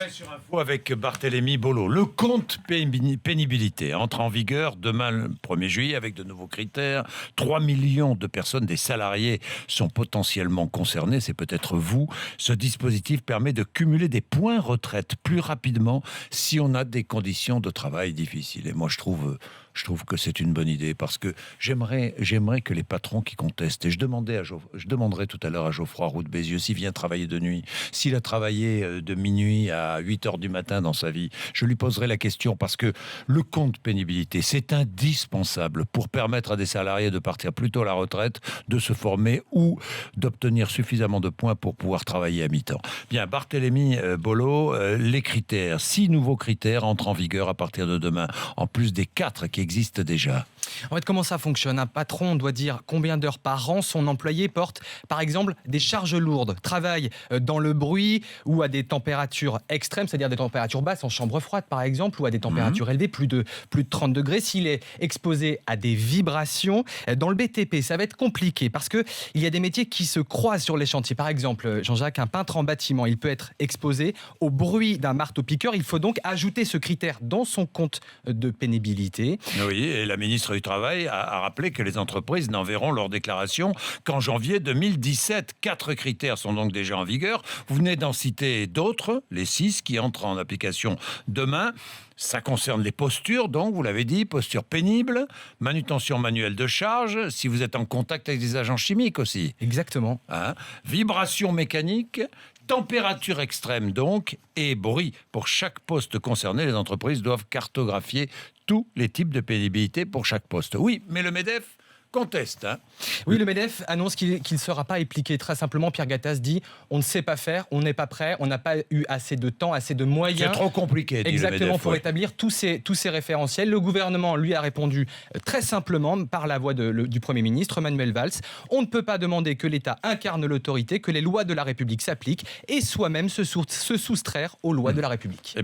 Sur Info avec Barthélémy Bolo. Le compte pénibilité entre en vigueur demain le 1er juillet avec de nouveaux critères. 3 millions de personnes, des salariés, sont potentiellement concernés. C'est peut-être vous. Ce dispositif permet de cumuler des points retraite plus rapidement si on a des conditions de travail difficiles. Et moi, je trouve que c'est une bonne idée parce que j'aimerais que les patrons qui contestent, et je demanderai tout à l'heure à Geoffroy Roux de Bézieux s'il vient travailler de nuit, s'il a travaillé de minuit à 8h du matin dans sa vie, je lui poserai la question parce que le compte pénibilité, c'est indispensable pour permettre à des salariés de partir plus tôt à la retraite, de se former ou d'obtenir suffisamment de points pour pouvoir travailler à mi-temps. Bien, Barthélémy Bolo, les critères, 6 nouveaux critères entrent en vigueur à partir de demain, en plus des 4 qui existent déjà. En fait, comment ça fonctionne? Un patron doit dire combien d'heures par an son employé porte, par exemple, des charges lourdes, travaille dans le bruit ou à des températures extrêmes, c'est-à-dire des températures basses en chambre froide, par exemple, ou à des températures élevées, plus de 30 degrés. S'il est exposé à des vibrations, dans le BTP, ça va être compliqué parce qu'il y a des métiers qui se croisent sur les chantiers. Par exemple, Jean-Jacques, un peintre en bâtiment, il peut être exposé au bruit d'un marteau-piqueur. Il faut donc ajouter ce critère dans son compte de pénibilité. Oui, et la ministre du Travail a rappelé que les entreprises n'enverront leur déclaration qu'en janvier 2017. 4 critères sont donc déjà en vigueur. Vous venez d'en citer d'autres, les 6 qui entrent en application demain. Ça concerne les postures, donc, vous l'avez dit, posture pénible, manutention manuelle de charge, si vous êtes en contact avec des agents chimiques aussi. Exactement. Vibration mécanique, température extrême donc, et bruit. Pour chaque poste concerné, les entreprises doivent cartographier tous les types de pénibilité pour chaque poste. Oui, mais le MEDEF conteste. Oui, le MEDEF annonce qu'il ne sera pas appliqué. Très simplement, Pierre Gattaz dit on ne sait pas faire, on n'est pas prêt, on n'a pas eu assez de temps, assez de moyens. C'est trop compliqué, dit exactement, le MEDEF, pour établir tous ces référentiels. Le gouvernement lui a répondu très simplement par la voix du Premier ministre, Manuel Valls. On ne peut pas demander que l'État incarne l'autorité, que les lois de la République s'appliquent et soi-même se soustraire aux lois de la République.